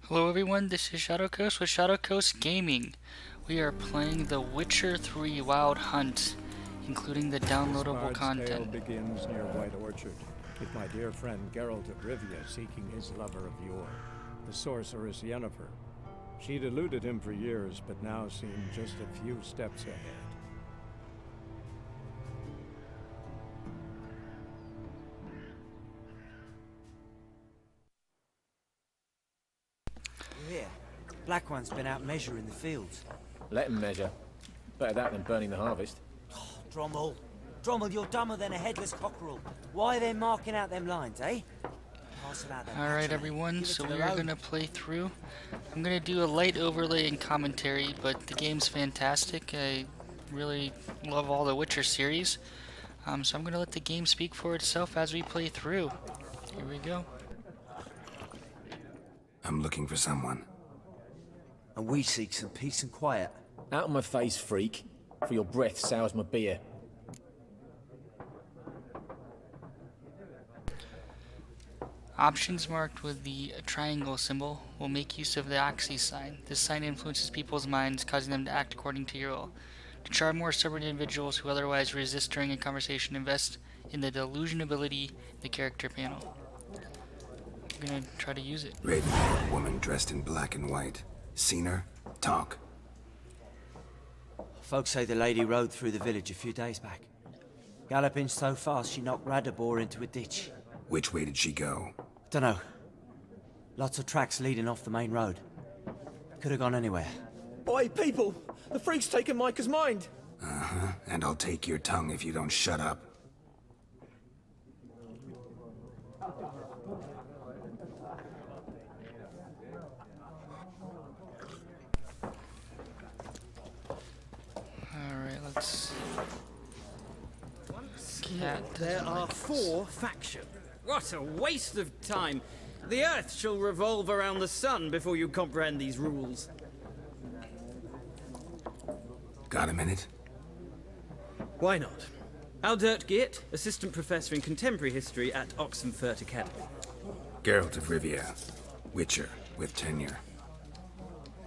Hello everyone, this is Shadowcoast with Shadowcoast Gaming. We are playing The Witcher 3 Wild Hunt, including the This downloadable bard's tale content. begins near White Orchard, with my dear friend Geralt of Rivia seeking his lover of yore, the sorceress Yennefer. She'd eluded him for years, but now seemed just a few steps ahead. You hear? Black One's been out measuring the fields. Let him measure. Better that than burning the harvest. Drommel. Drommel, you're dumber than a headless cockerel. Why are they marking out them lines, eh? Parcel out that Alright patch, everyone, give it so to the we are road. going to play through. I'm going to do a light overlay and commentary, but the game's fantastic. I really love all the Witcher series. So I'm going to let the game speak for itself as we play through. Here we go. I'm looking for someone. And we seek some peace and quiet. Out of my face, freak. For your breath sours my beer. Options marked with the triangle symbol will make use of the axis sign. This sign influences people's minds, causing them to act according to your will. To charm more stubborn individuals who otherwise resist during a conversation, invest in the delusion ability in the character panel. I'm gonna try to use it. Raven-haired woman dressed in black and white. Seen her? Talk. Folks say the lady rode through the village a few days back. Galloping so fast she knocked Radabor into a ditch. Which way did she go? Dunno. Lots of tracks leading off the main road. Could have gone anywhere. Oi, people! The freak's taken Micah's mind! Uh-huh. And I'll take your tongue if you don't shut up. Alright, let's... Cat There doesn't are like 4 factions. What a waste of time! The Earth shall revolve around the sun before you comprehend these rules. Got a minute? Why not? Aldert Geert, Assistant Professor in Contemporary History at Oxenfurt Academy. Geralt of Rivia. Witcher, with tenure.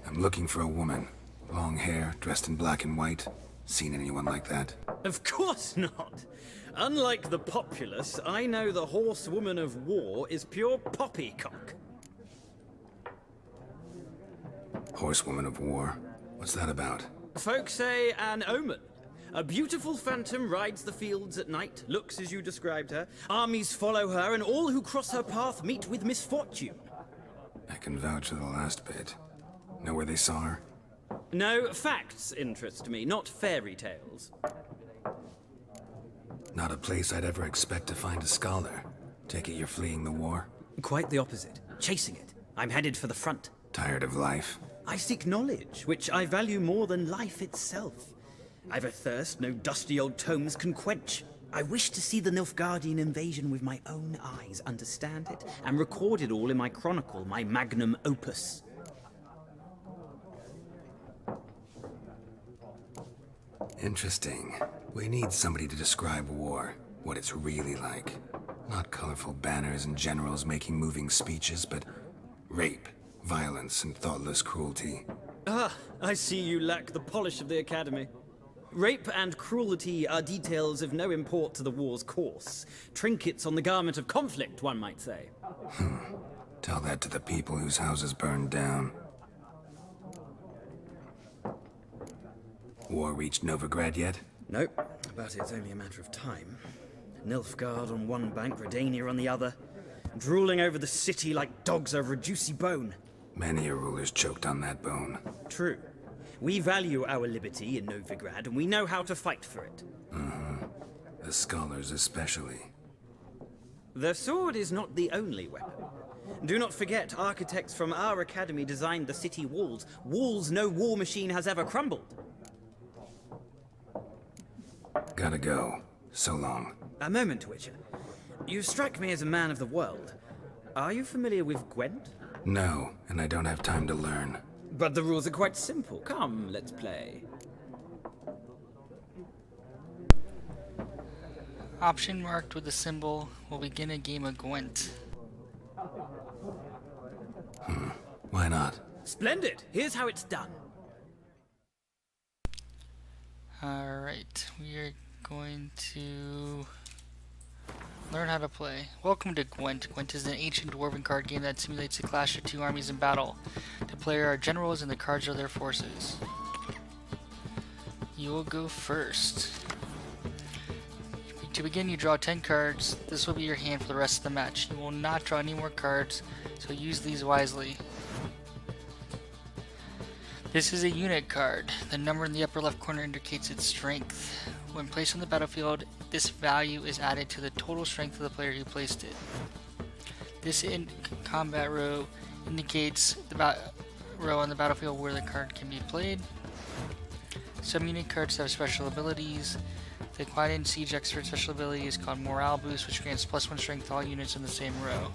I'm looking for a woman. Long hair, dressed in black and white. Seen anyone like that? Of course not! Unlike the populace, I know the horsewoman of war is pure poppycock. Horsewoman of war. What's that about? Folks say an omen. A beautiful phantom rides the fields at night, looks as you described her. Armies follow her, and all who cross her path meet with misfortune. I can vouch for the last bit. Know where they saw her? No, facts interest me, not fairy tales. Not a place I'd ever expect to find a scholar. Take it you're fleeing the war? Quite the opposite. Chasing it. I'm headed for the front. Tired of life? I seek knowledge, which I value more than life itself. I've a thirst no dusty old tomes can quench. I wish to see the Nilfgaardian invasion with my own eyes, understand it, and record it all in my chronicle, my magnum opus. Interesting. We need somebody to describe war, what it's really like. Not colorful banners and generals making moving speeches, but rape, violence, and thoughtless cruelty. Ah, I see you lack the polish of the Academy. Rape and cruelty are details of no import to the war's course. Trinkets on the garment of conflict, one might say. Tell that to the people whose houses burned down. War reached Novigrad yet? Nope, but it's only a matter of time. Nilfgaard on one bank, Redania on the other, drooling over the city like dogs over a juicy bone. Many a ruler's choked on that bone. True. We value our liberty in Novigrad, and we know how to fight for it. The scholars especially. The sword is not the only weapon. Do not forget, architects from our academy designed the city walls. Walls no war machine has ever crumbled. Gotta go. So long. A moment, Witcher. You strike me as a man of the world. Are you familiar with Gwent? No, and I don't have time to learn. But the rules are quite simple. Come, let's play. Option marked with the symbol will begin a game of Gwent. Why not? Splendid! Here's how it's done. Alright, we are going to learn how to play. Welcome to Gwent. Gwent is an ancient dwarven card game that simulates a clash of two armies in battle. The player are generals and the cards are their forces. You will go first. To begin, you draw 10 cards. This will be your hand for the rest of the match. You will not draw any more cards, so use these wisely. This is a unit card. The number in the upper left corner indicates its strength. When placed on the battlefield, this value is added to the total strength of the player who placed it. This combat row indicates the row on the battlefield where the card can be played. Some unit cards have special abilities. The Quiet Siege Expert special ability is called Morale Boost, which grants +1 strength to all units in the same row.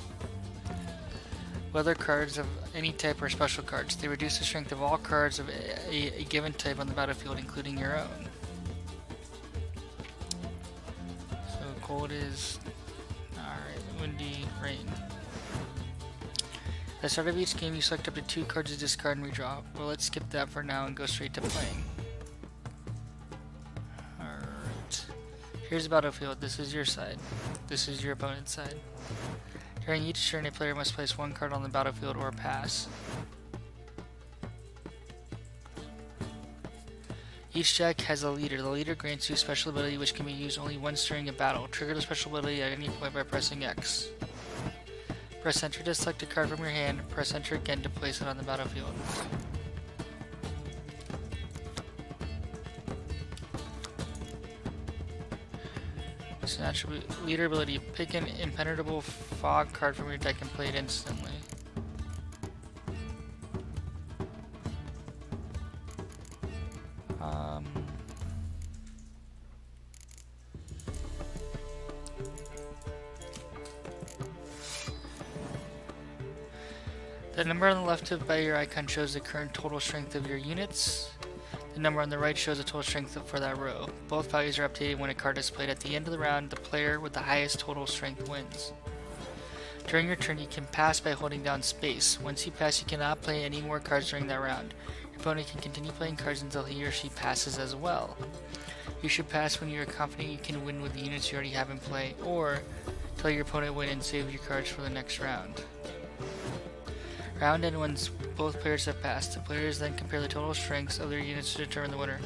Weather cards of any type are special cards. They reduce the strength of all cards of a given type on the battlefield, including your own. So cold is... alright, windy, rain. At the start of each game, you select up to 2 cards to discard and redraw. Well, let's skip that for now and go straight to playing. Here's the battlefield. This is your side. This is your opponent's side. During each turn, a player must place 1 card on the battlefield or pass. Each deck has a leader. The leader grants you a special ability which can be used only once during a battle. Trigger the special ability at any point by pressing X. Press enter to select a card from your hand. Press enter again to place it on the battlefield. It's an attribute. Leader ability. Pick an impenetrable fog card from your deck and play it instantly. The number on the left by your icon shows the current total strength of your units. The number on the right shows the total strength for that row. Both values are updated when a card is played. At the end of the round, the player with the highest total strength wins. During your turn, you can pass by holding down space. Once you pass, you cannot play any more cards during that round. Your opponent can continue playing cards until he or she passes as well. You should pass when you are confident you can win with the units you already have in play, or tell your opponent win and save your cards for the next round. Round ends when both players have passed. The players then compare the total strengths of their units to determine the winner.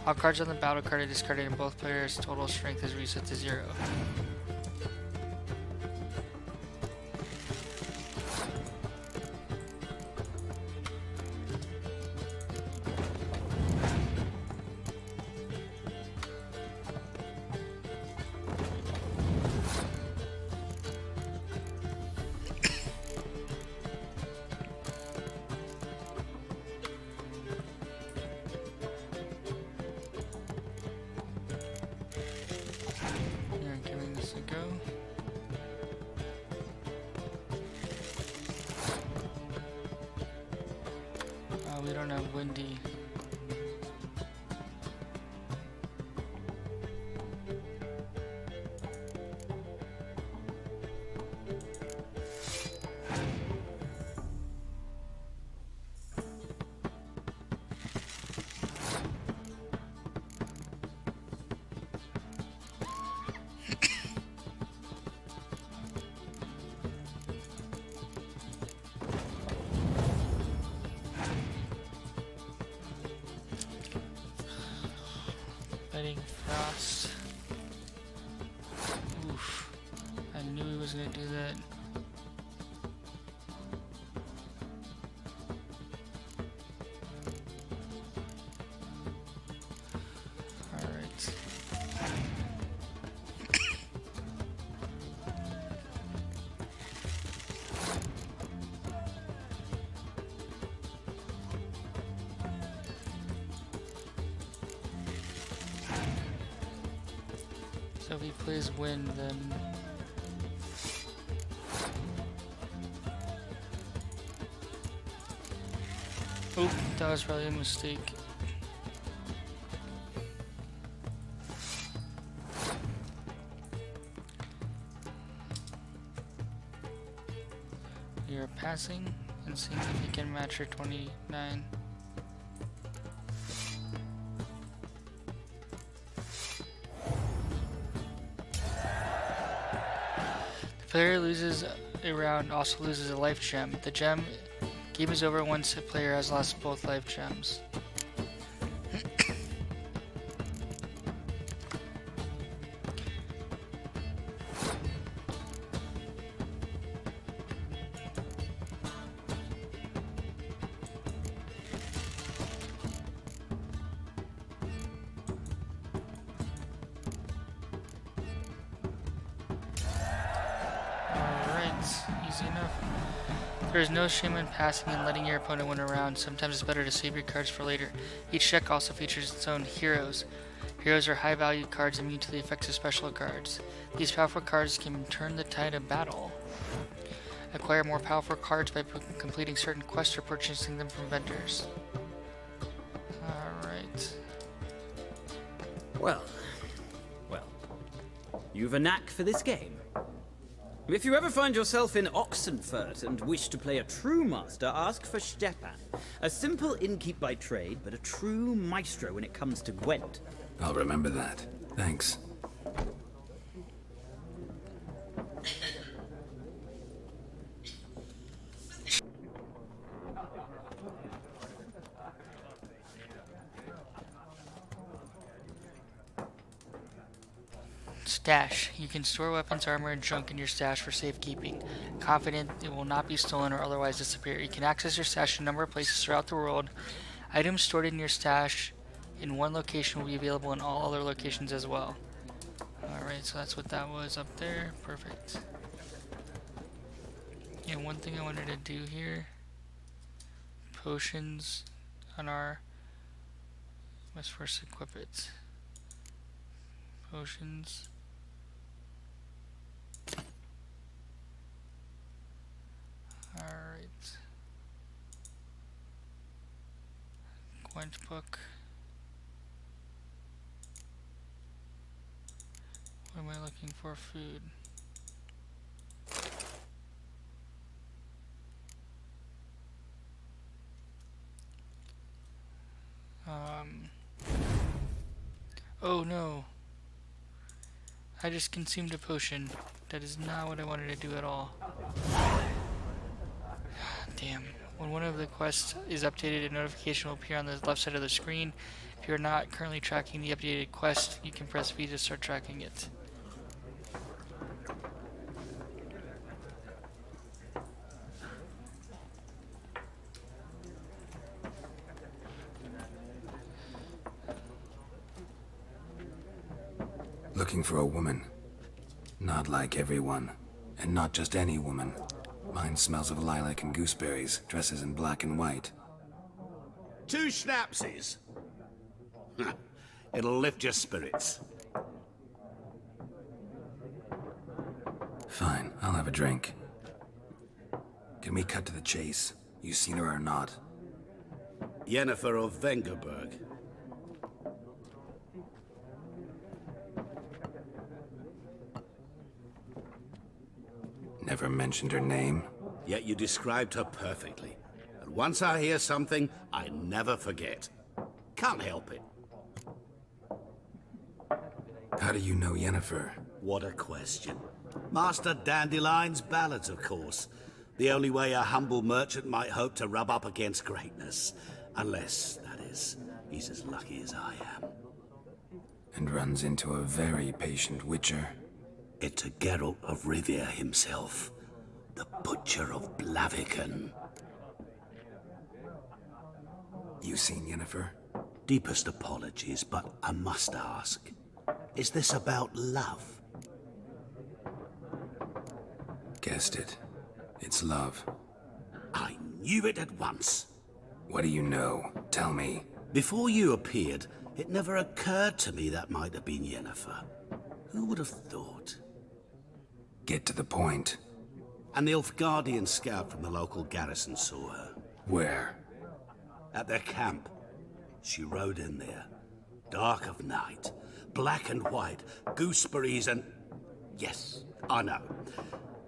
All cards on the battle card are discarded and both players' total strength is reset to 0. Giving this a go. We don't have windy. Fighting frost. Oof. I knew he was gonna do that. Alright. So if he plays wind, then oh, that was probably a mistake. You're passing. and seeing if he can match your 29. The player loses a round also loses a life gem. The game is over once the player has lost both life gems. Easy enough. There is no shame in passing and letting your opponent win a round. Sometimes it's better to save your cards for later. Each deck also features its own heroes. Heroes are high-value cards immune to the effects of special cards. These powerful cards can turn the tide of battle. Acquire more powerful cards by completing certain quests or purchasing them from vendors. Alright. Well. You've a knack for this game. If you ever find yourself in Oxenfurt and wish to play a true master, ask for Stepan. A simple innkeep by trade, but a true maestro when it comes to Gwent. I'll remember that. Thanks. Stash. You can store weapons, armor, and junk in your stash for safekeeping. Confident it will not be stolen or otherwise disappear. You can access your stash in a number of places throughout the world. Items stored in your stash in one location will be available in all other locations as well. Alright, so that's what that was up there. Perfect. And one thing I wanted to do here. Potions on our... Let's first equip it. Potions. Alright. Gwent book. What am I looking for? Food. Oh no. I just consumed a potion. That is not what I wanted to do at all. Damn. When one of the quests is updated, a notification will appear on the left side of the screen. If you are not currently tracking the updated quest, you can press V to start tracking it. Looking for a woman. Not like everyone. And not just any woman. Mine smells of lilac and gooseberries, dresses in black and white. 2 schnapsies. It'll lift your spirits. Fine, I'll have a drink. Can we cut to the chase? You seen her or not? Yennefer of Vengerberg. Never mentioned her name. Yet you described her perfectly. And once I hear something, I never forget. Can't help it. How do you know Yennefer? What a question. Master Dandelion's ballads, of course. The only way a humble merchant might hope to rub up against greatness. Unless, that is, he's as lucky as I am. And runs into a very patient witcher. It's a Geralt of Rivia himself. The Butcher of Blaviken. You seen Yennefer? Deepest apologies, but I must ask. Is this about love? Guessed it. It's love. I knew it at once. What do you know? Tell me. Before you appeared, it never occurred to me that might have been Yennefer. Who would have thought? Get to the point. An Nilfgaardian scout from the local garrison saw her. Where? At their camp. She rode in there. Dark of night. Black and white. Gooseberries and... Yes, I know.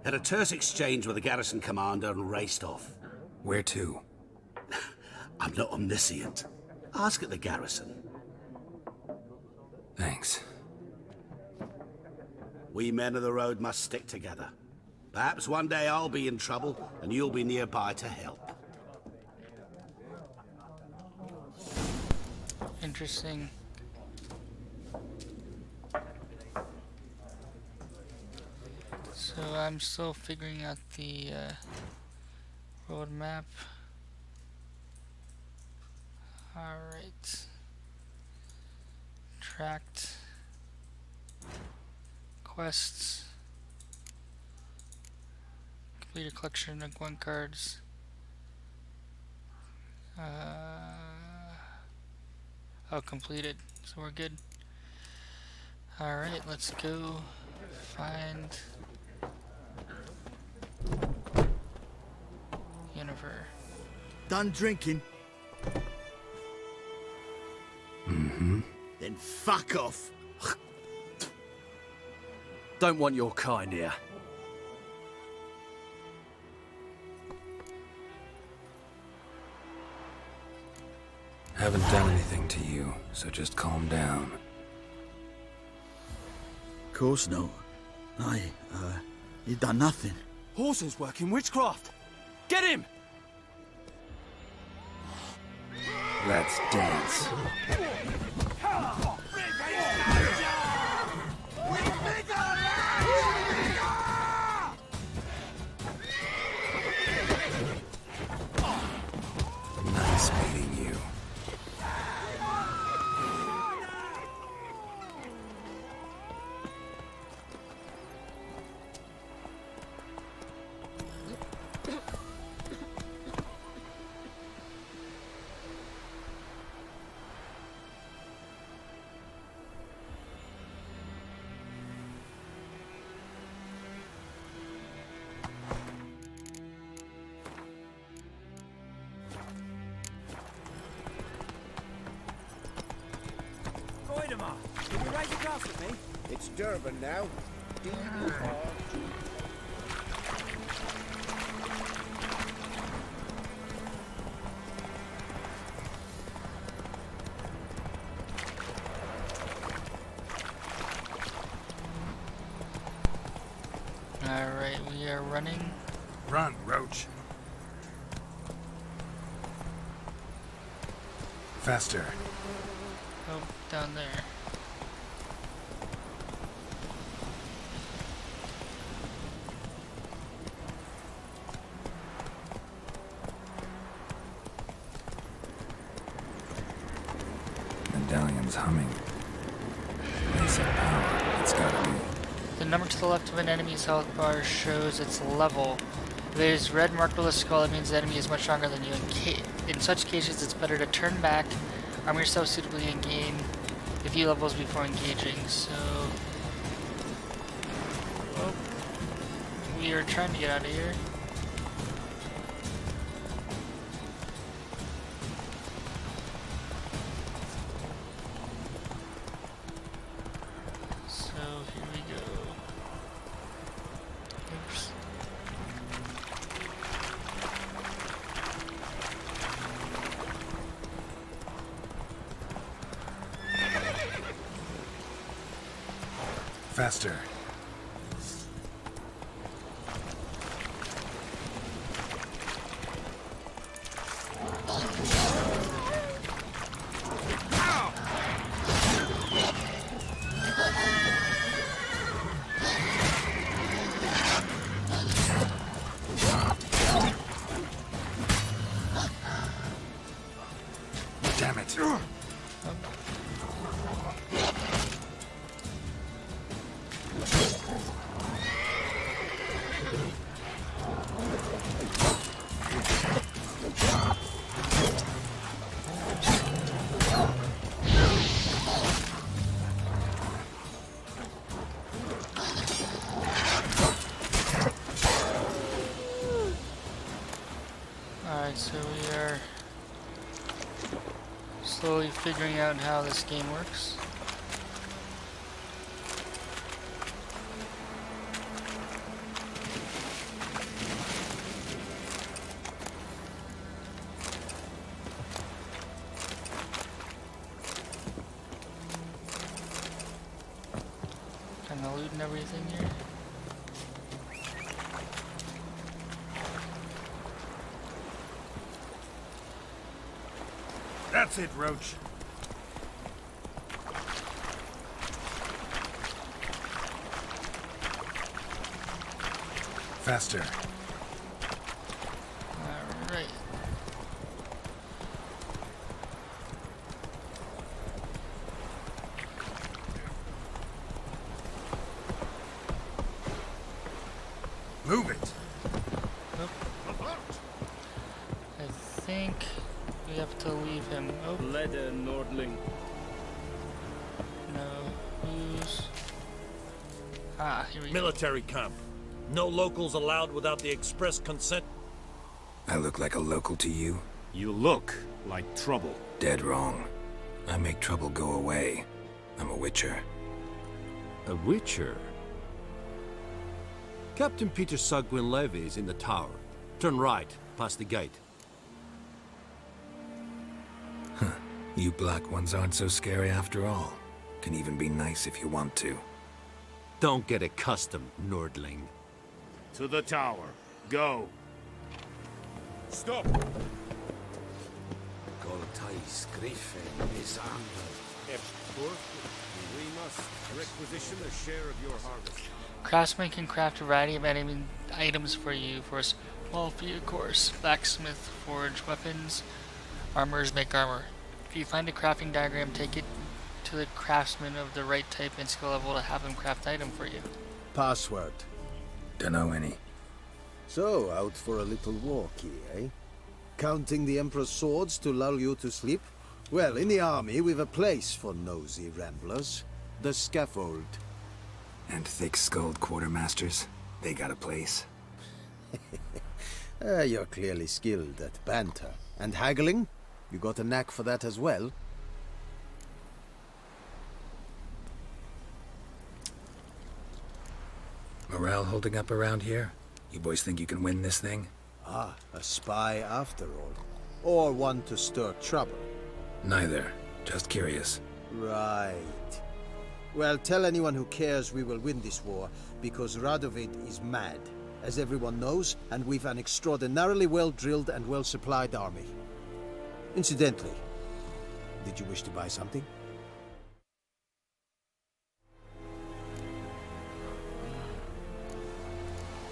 Had a terse exchange with the garrison commander and raced off. Where to? I'm not omniscient. Ask at the garrison. Thanks. We men of the road must stick together. Perhaps one day I'll be in trouble, and you'll be nearby to help. Interesting. So I'm still figuring out the road map. Alright. Tracked. Quests. Complete a collection of Gwent cards. Oh, completed. So we're good. Alright, let's go find Yennefer. Done drinking? Mm-hmm. Then fuck off. Don't want your kind here. Haven't done anything to you, so just calm down. Course no. You done nothing. Horses working witchcraft. Get him! Let's dance. Nice meeting you. Can you raise a glass with me? It's Durban now. Alright, we are running. Run, Roach. Faster. Oh, down there. Medallion's humming. Place of power. It's gotta be. The number to the left of an enemy's health bar shows its level. If it is red marked with a skull, it means the enemy is much stronger than you. In such cases, it's better to turn back, arm yourself suitably, and gain a few levels before engaging. So, well, we are trying to get out of here. So here we go. Oops. Faster. Damn it. Alright, so we are slowly figuring out how this game works. anything here? That's it, Roach. Faster. Alright. Move it. I think we have to leave him. Oh, Leather, Nordling. no. Who's... Ah, here we go. Military camp. No locals allowed without the express consent. I look like a local to you? You look like trouble. Dead wrong. I make trouble go away. I'm a witcher. A witcher? Captain Peter Sugwin Levy is in the tower. Turn right, past the gate. You black ones aren't so scary after all. Can even be nice if you want to. Don't get accustomed, Nordling. To the tower. Go. Stop! Goltais Griffin is under. We must requisition a share of your harvest. Craftsman can craft a variety of items for you for a small fee, of course. Blacksmith forge weapons. Armorers make armor. If you find a crafting diagram, take it to the craftsman of the right type and skill level to have him craft the item for you. Password. Dunno any. So, out for a little walkie, eh? Counting the Emperor's swords to lull you to sleep? Well, in the army, we've a place for nosy ramblers. The scaffold. And thick-skulled quartermasters? They got a place. You're clearly skilled at banter. And haggling? You got a knack for that as well? Morale holding up around here? You boys think you can win this thing? Ah, a spy after all. Or one to stir trouble. Neither. Just curious. Right. Well, tell anyone who cares we will win this war, because Radovid is mad, as everyone knows, and we've an extraordinarily well-drilled and well-supplied army. Incidentally, did you wish to buy something?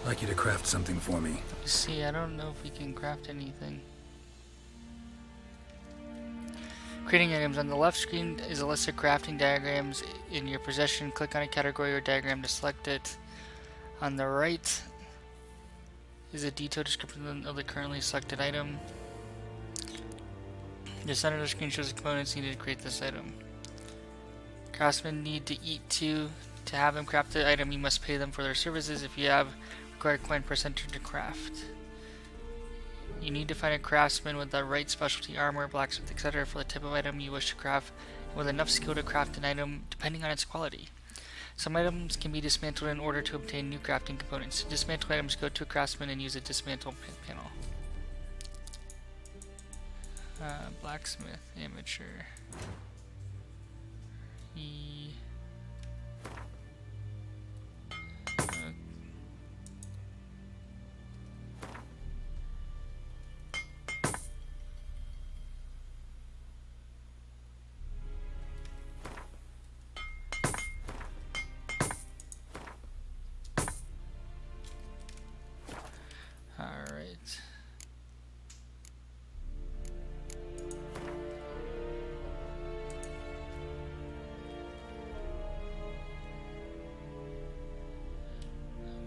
I'd like you to craft something for me. See, I don't know if we can craft anything. Creating items. On the left screen is a list of crafting diagrams in your possession. Click on a category or diagram to select it. On the right is a detailed description of the currently selected item. The center of the screen shows the components needed to create this item. Craftsmen need to eat too. To have them craft the item, you must pay them for their services. If you have required coin percentage to craft. You need to find a craftsman with the right specialty armor, blacksmith, etc. for the type of item you wish to craft, and with enough skill to craft an item depending on its quality. Some items can be dismantled in order to obtain new crafting components. To dismantle items, go to a craftsman and use a dismantle panel. Blacksmith, amateur. Alright.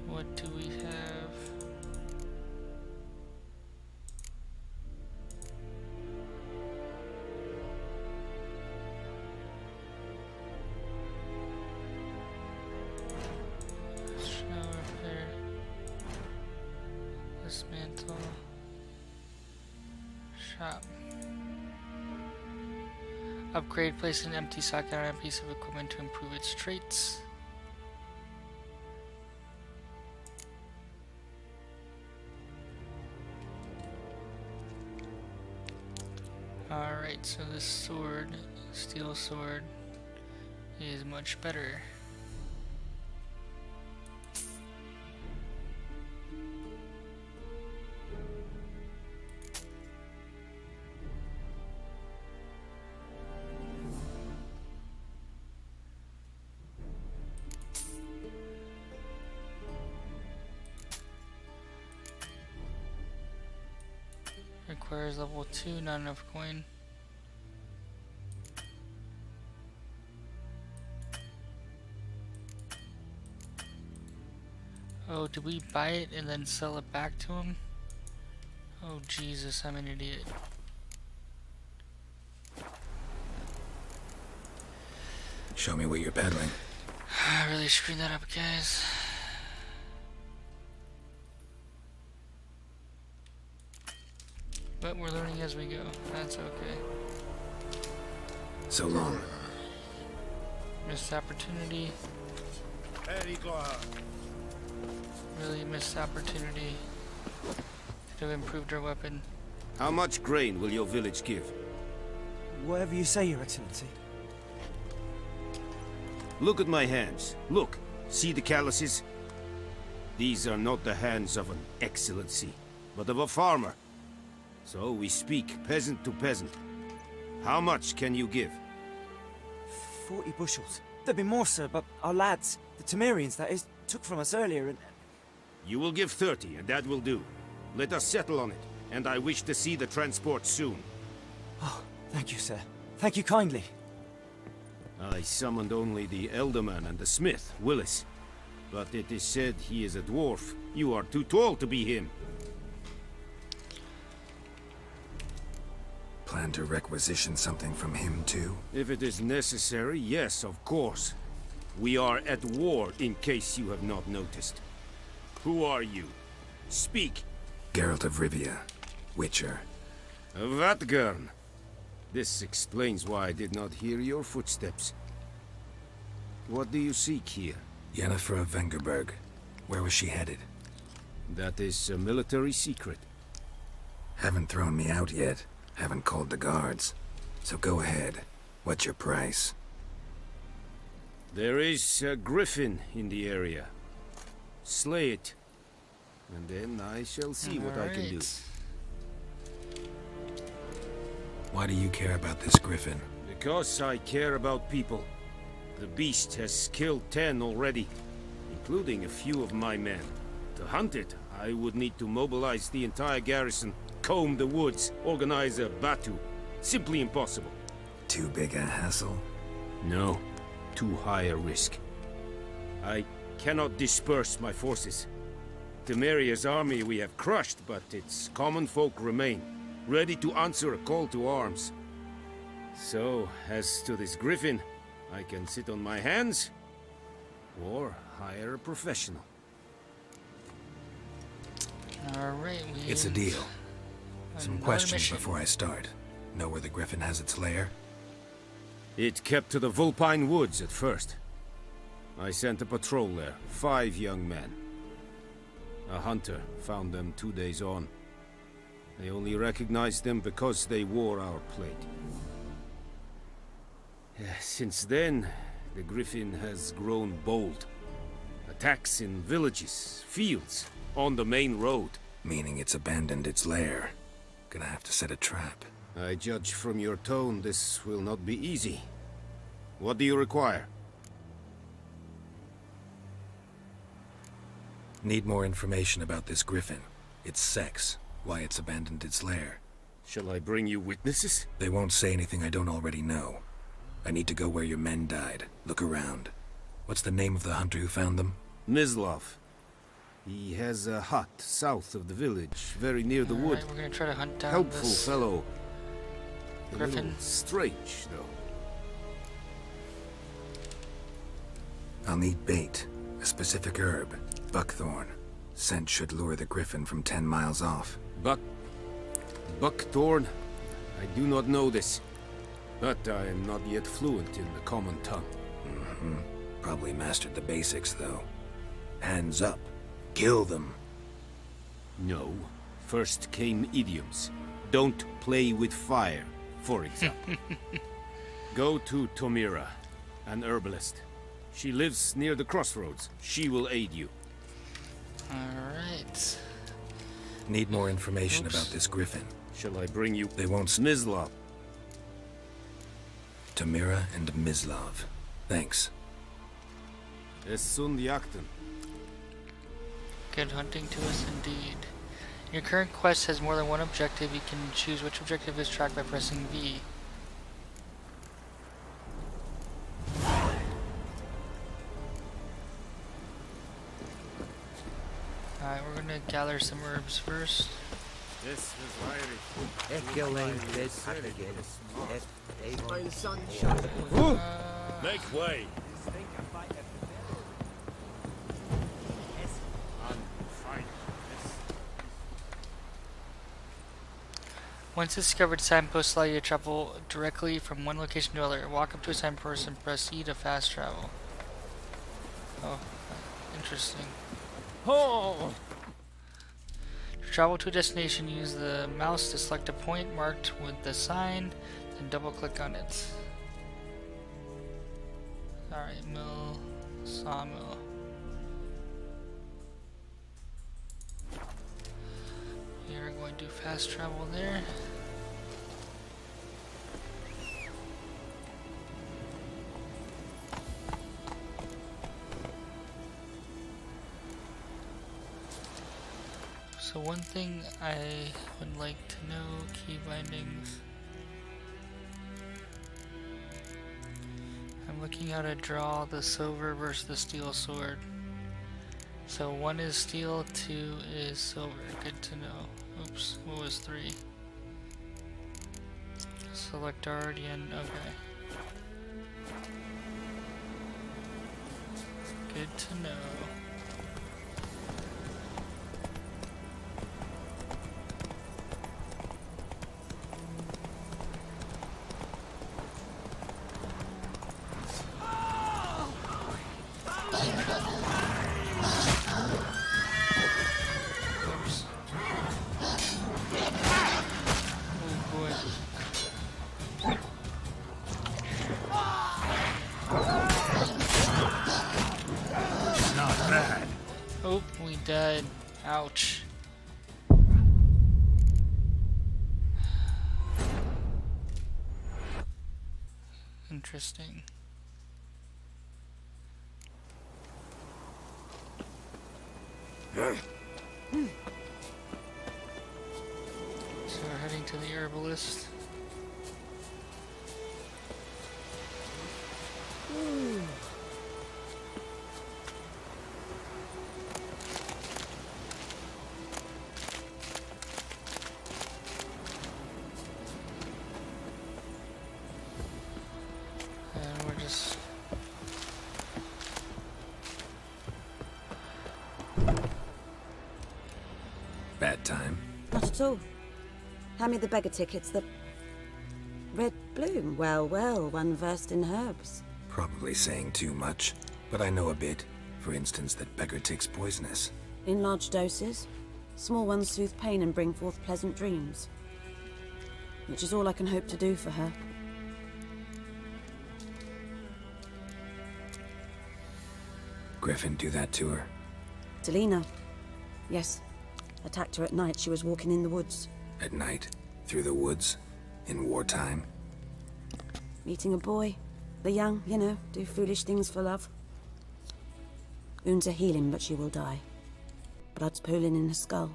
What do we have? Shower repair. Dismantle. Shop. Upgrade. Place an empty socket on a piece of equipment to improve its traits. Alright, so this sword, steel sword, is much better. requires level 2, not enough coin. Oh, did we buy it and then sell it back to him? Oh Jesus, I'm an idiot. Show me what you're peddling. I really screwed that up, guys. But we're learning as we go. That's okay. So long. Missed opportunity. Really missed opportunity to have improved our weapon. How much grain will your village give? Whatever you say, Your Excellency. Look at my hands. Look. See the calluses? These are not the hands of an excellency, but of a farmer. So we speak peasant to peasant. How much can you give? 40 bushels. There'd be more, sir, but our lads, the Temerians, that is, took from us earlier and... You will give 30, and that will do. Let us settle on it, and I wish to see the transport soon. Oh, thank you, sir. Thank you kindly. I summoned only the Elderman and the smith, Willis. But it is said he is a dwarf. You are too tall to be him. Plan to requisition something from him, too? If it is necessary, yes, of course. We are at war, in case you have not noticed. Who are you? Speak. Geralt of Rivia, Witcher. Vatgern. This explains why I did not hear your footsteps. What do you seek here? Yennefer of Vengerberg. Where was she headed? That is a military secret. Haven't thrown me out yet. Haven't called the guards. So go ahead. What's your price? There is a griffin in the area. Slay it. And then I shall see what I can do. Why do you care about this griffin? Because I care about people. The beast has killed 10 already, including a few of my men. To hunt it, I would need to mobilize the entire garrison, comb the woods, organize a batu. Simply impossible. Too big a hassle? No. Too high a risk. I cannot disperse my forces. Temeria's army we have crushed, but its common folk remain, ready to answer a call to arms. So, as to this griffin, I can sit on my hands, or hire a professional. Alright, It's a deal. Some questions before I start. Know where the griffin has its lair? It kept to the Vulpine Woods at first. I sent a patrol there, 5 young men. A hunter found them 2 days on. They only recognized them because they wore our plate. Since then, the griffin has grown bold. Attacks in villages, fields, on the main road. Meaning it's abandoned its lair. Gonna have to set a trap. I judge from your tone this will not be easy. What do you require? Need more information about this griffin. Its sex, why it's abandoned its lair. Shall I bring you witnesses? They won't say anything I don't already know. I need to go where your men died. Look around. What's the name of the hunter who found them? Mislav. He has a hut south of the village, very near the wood. We're gonna try to hunt down Helpful this fellow. griffin. A little strange, though. I'll need bait. A specific herb. Buckthorn. Scent should lure the griffin from 10 miles off. Buckthorn? I do not know this. But I am not yet fluent in the common tongue. Probably mastered the basics, though. Hands up. Kill them. No. First came idioms. Don't play with fire, for example. Go to Tomira, an herbalist. She lives near the crossroads. She will aid you. Alright. Need more information about this griffin. Shall I bring you... They won't... Mislav. Tomira and Mislav. Thanks. Es sund jakten. Good hunting to us indeed. Your current quest has more than one objective. You can choose which objective is tracked by pressing V. Alright, we're gonna gather some herbs first. This is Make way. Once discovered, signposts allow you to travel directly from one location to another. Walk up to a signpost and press E to fast travel. Oh, interesting. Oh! To travel to a destination, use the mouse to select a point marked with the sign, then double click on it. Alright, mill, sawmill. You're going to fast travel there. So one thing I would like to know, key bindings. I'm looking how to draw the silver versus the steel sword. So 1 is steel, 2 is silver. Good to know. Oops, what was 3? Select Guardian, okay. Good to know. Oops. Oh boy. Not bad. Oh, we died. Ouch. Interesting. So we're heading to the herbalist. And we're just Bad time. Not at all. Hand me the beggar tickets, the red bloom. Well, well, one versed in herbs. Probably saying too much, but I know a bit. For instance, that beggar tick's poisonous. In large doses. Small ones soothe pain and bring forth pleasant dreams. Which is all I can hope to do for her. Griffin do that to her? Delina. Yes. Attacked her at night. She was walking in the woods. At night? Through the woods? In wartime? Meeting a boy. The young, you know, do foolish things for love. Wounds are healing, but she will die. Blood's pooling in her skull.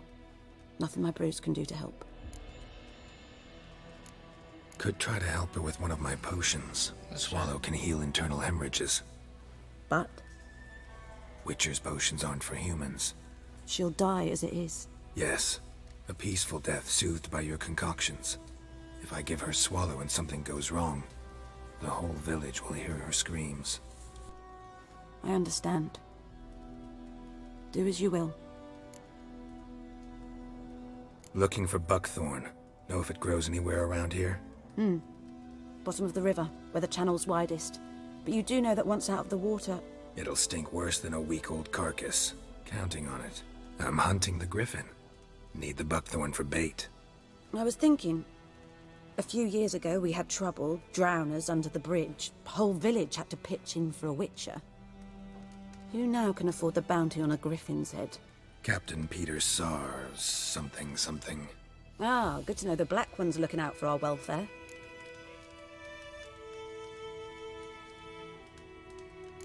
Nothing my brews can do to help. Could try to help her with one of my potions. Swallow can heal internal hemorrhages. But Witcher's potions aren't for humans. she'll die as it is. Yes. A peaceful death soothed by your concoctions. If I give her Swallow and something goes wrong, the whole village will hear her screams. I understand. Do as you will. Looking for buckthorn. Know if it grows anywhere around here? Bottom of the river, where the channel's widest. But you do know that once out of the water... It'll stink worse than a week-old carcass. Counting on it. I'm hunting the griffin. Need the buckthorn for bait. I was thinking... A few years ago we had trouble, drowners under the bridge. Whole village had to pitch in for a witcher. Who now can afford the bounty on a griffin's head? Captain Peter Sars, something. Ah, good to know the Black One's looking out for our welfare.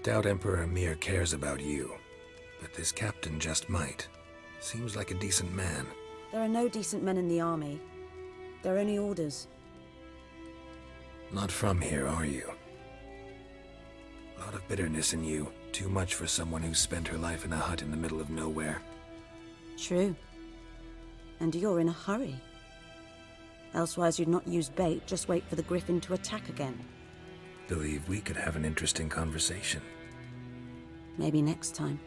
Doubt Emperor Emir cares about you. But this captain just might. Seems like a decent man. There are no decent men in the army. They're only orders. Not from here, are you? A lot of bitterness in you. Too much for someone who spent her life in a hut in the middle of nowhere. True. And you're in a hurry. Elsewise you'd not use bait, just wait for the griffin to attack again. Believe we could have an interesting conversation. Maybe next time.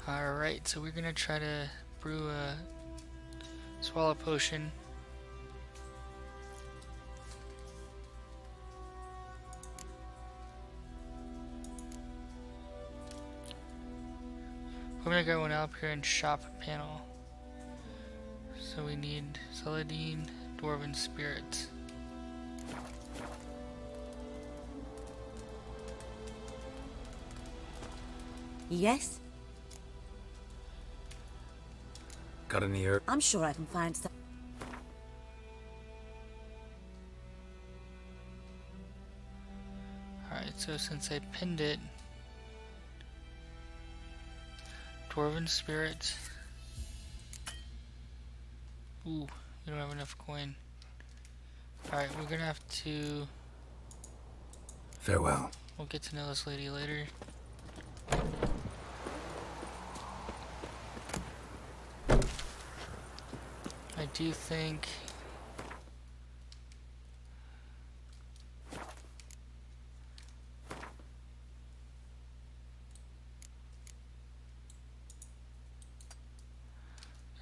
Alright, so we're gonna try to brew a swallow potion. I'm gonna go one up here and shop panel. So we need Celadine, Dwarven Spirits. Yes? Got any herb? I'm sure I can find some. Alright, so since I pinned it, Dwarven Spirits. Ooh, we don't have enough coin. Alright, we're gonna have to... Farewell. We'll get to know this lady later. I do think...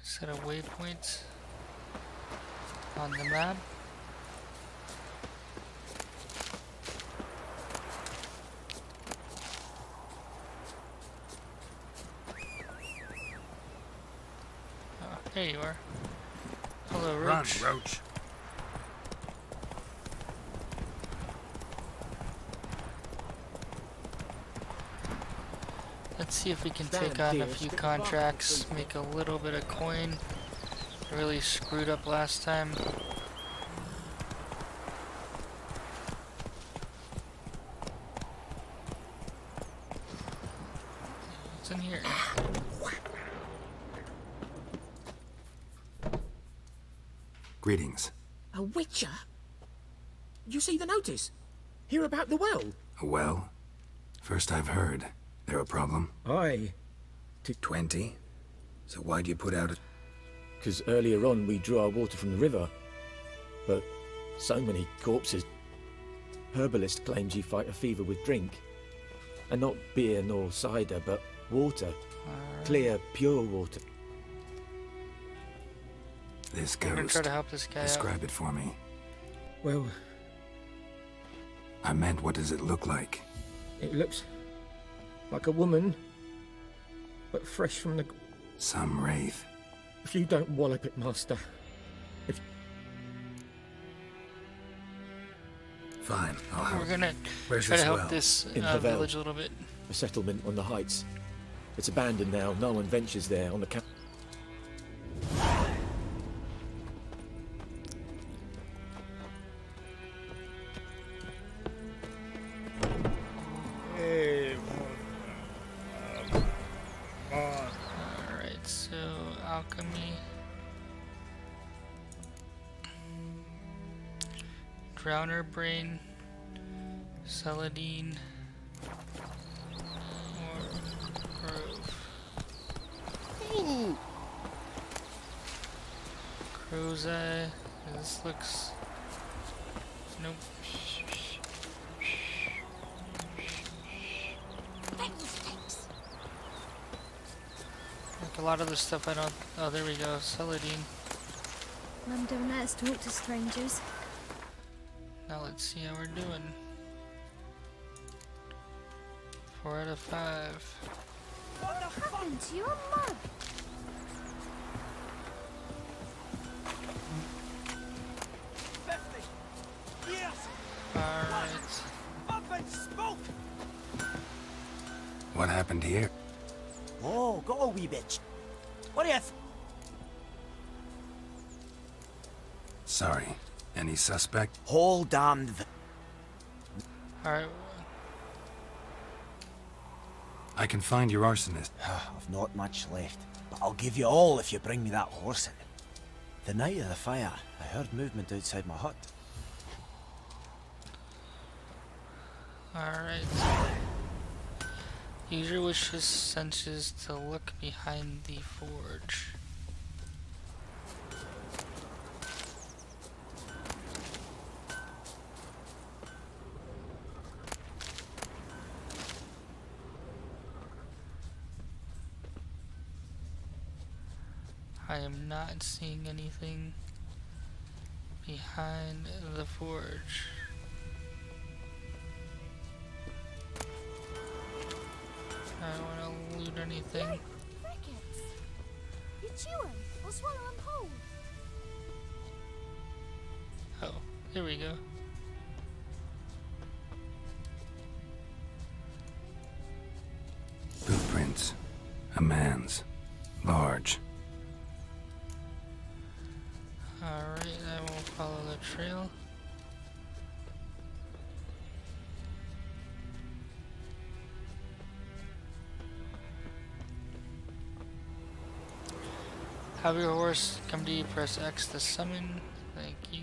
set of waypoints on the map. Oh, there you are. Hello, Roach. Run, Roach. Let's see if we can take on a few contracts, make a little bit of coin. Really screwed up last time. What's in here? Greetings. A witcher? You see the notice? Hear about the well? A well? First I've heard. There a problem? Aye. 20? So why'd you put out a... Because earlier on we drew our water from the river. But so many corpses. Herbalist claims you fight a fever with drink. And not beer nor cider, but water. Clear, pure water. This I'm gonna ghost. try to help this guy Describe it for me. Well, I meant, what does it look like? it looks like a woman, but fresh from the... Some wraith. If you don't wallop it, master. If... Fine, I'll help. We're gonna Where's try to this help well? this In Havel. village a little bit. A settlement on the heights. It's abandoned now. No one ventures there on the camp. Alright, so alchemy. Drowner brain. Celadine. Or Grove. Crow's eye. This looks... Nope. Like a lot of the stuff I don't... Oh, there we go. Celadine. Mum don't let us talk to strangers. Now let's see how we're doing. 4 out of 5. What happened to your mum? Alright. Up and smoke! What happened here? Oh, go a wee bitch. What do you Sorry. Any suspect? Whole damned Alright. I can find your arsonist. I've not much left, but I'll give you all if you bring me that horse in. The night of the fire, I heard movement outside my hut. Alright. Use your wishes senses to look behind the forge. I am not seeing anything behind the forge. I don't want to loot anything. Look, crickets. You chew 'em or swallow 'em whole. Oh, there we go. Footprints. A man's. Large. Alright, I will follow the trail. Have your horse come to you, press X to summon. Thank you.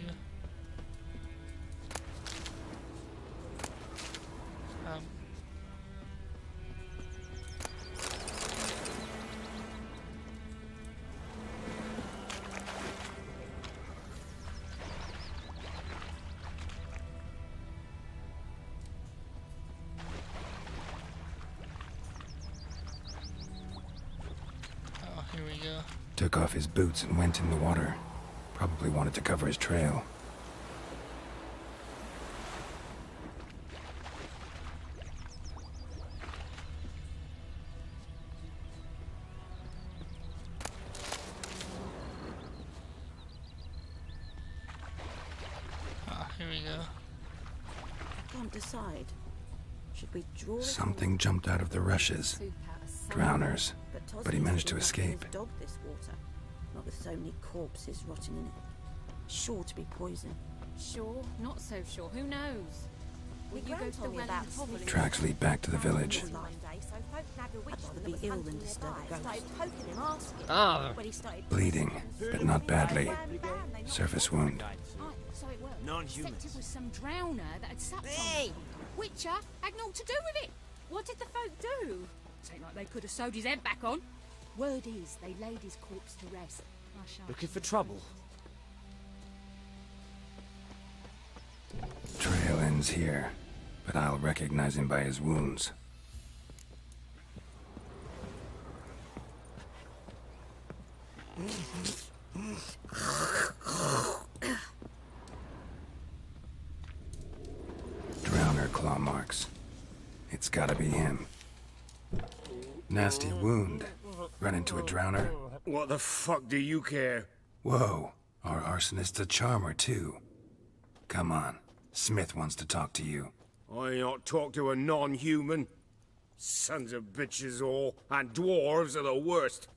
Oh, here we go. Took off his boots and went in the water. Probably wanted to cover his trail. Ah, here we go. I can't decide. Should we draw it Something jumped out of the rushes. Drowners. But he managed to escape. Dog this water, not with so many corpses rotting in it. Sure to be poison. Sure, not so sure. Who knows? Will you go to the well in Hovell? Tracks lead back to the village. I'd rather be ill than disturb a ghost. Ah, Bleeding, but not badly. Surface wound. So it worked. Non-humans. Except it was some drowner that had supped Hey! on him. Witcher had naught to do with it. What did the folk do? Ain't like they could have sewed his head back on. Word is, they laid his corpse to rest. I shall. Looking for trouble? Trail ends here, but I'll recognize him by his wounds. Drowner claw marks. It's gotta be him. Nasty wound. Run into a drowner. What the fuck do you care? Whoa, our arsonist's a charmer too. Come on, Smith wants to talk to you. I ain't not talk to a non-human. Sons of bitches all, and dwarves are the worst.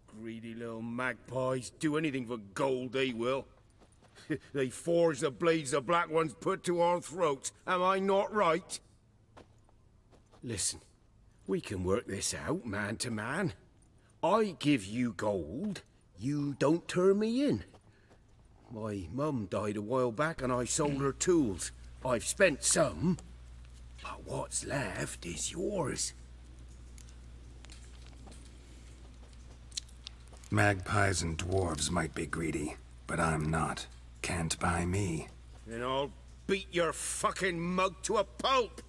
Greedy little magpies, do anything for gold they will. They forge the blades the black ones put to our throats. Am I not right? Listen, we can work this out man to man. I give you gold, you don't turn me in. My mum died a while back and I sold her tools. I've spent some, but what's left is yours. Magpies and dwarves might be greedy, but I'm not. Can't buy me. Then I'll beat your fucking mug to a pulp!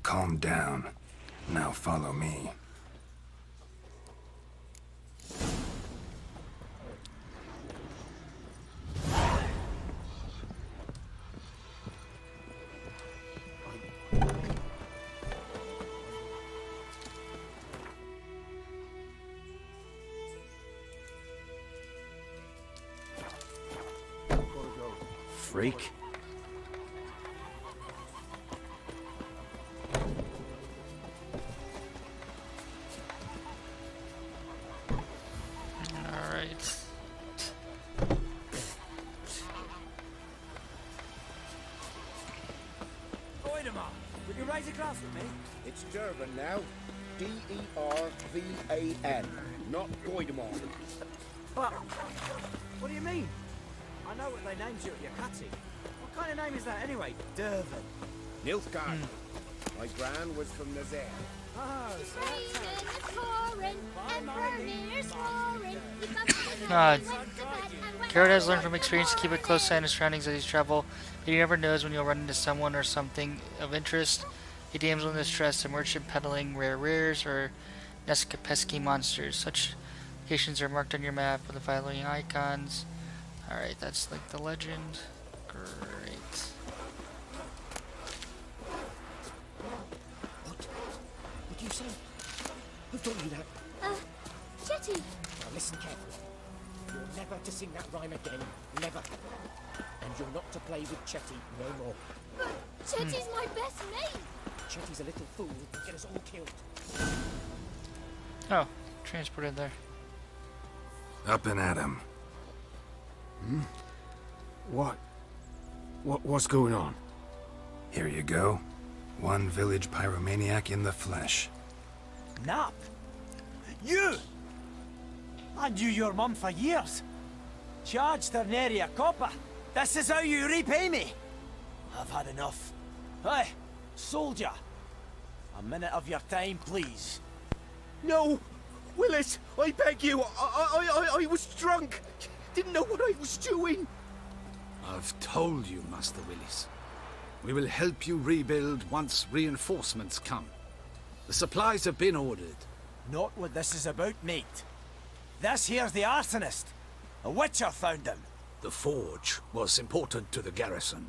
Calm down. Now follow me. Freak. Alright. Goidemar, would you raise a glass with me? It's Dervan now. D-E-R-V-A-N, not Goidemar. But, what do you mean? I know what they named you at your cutting. What kind of name is that anyway? Dervan. Nilfgaard. My gran was from Nazaire. Oh, It's so that's how... raining, it's pouring, and Vermeer's roaring. We must get Ah, ready, went to bed, and when Garrett I has learned woke from the experience to keep a morning. close eye on his surroundings as he travels, but he never knows when you'll run into someone or something of interest. A damsel in distress, a merchant peddling rare wares, or pesky monsters. Such locations are marked on your map with the following icons. Alright, that's like the legend. Great. What do you say? Who taught you that? Jetty, Now listen carefully. You're never to sing that rhyme again. Never. And you're not to play with Chetty no more. but Jetty's my best mate. Chetty's a little fool who'll get us all killed. Oh, transported there. Up and at him. What's going on? Here you go. One village pyromaniac in the flesh. Nap? You? I knew your mum for years. Charged her nary a copper. This is how you repay me. I've had enough. Hey, soldier. A minute of your time, please. No! Willis, I beg you. I was drunk. Didn't know what I was doing. I've told you, Master Willis. We will help you rebuild once reinforcements come. The supplies have been ordered. Not what this is about, mate. This here's the arsonist. A witcher found him. The forge was important to the garrison.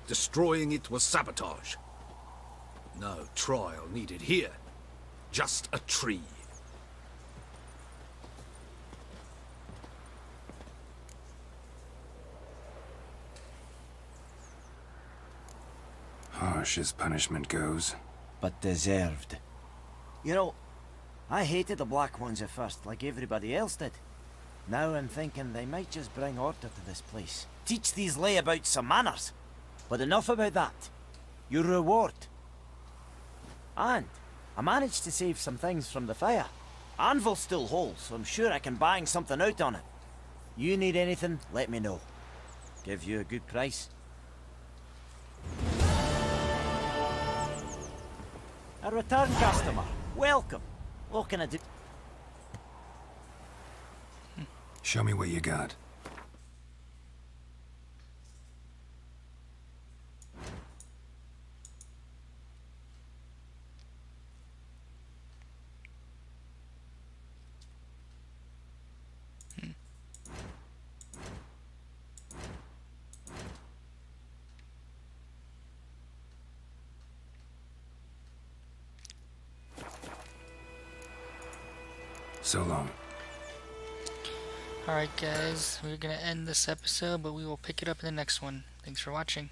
Destroying it was sabotage. No trial needed here. Just a tree. Harsh as punishment goes. But deserved. You know, I hated the Black Ones at first, like everybody else did. Now I'm thinking they might just bring order to this place. Teach these layabouts some manners. But enough about that. Your reward. And I managed to save some things from the fire. Anvil's still whole, so I'm sure I can bang something out on it. You need anything, let me know. Give you a good price. A return customer. Welcome. What can I do? Show me what you got. So long. Alright guys, we're gonna end this episode, but we will pick it up in the next one. Thanks for watching.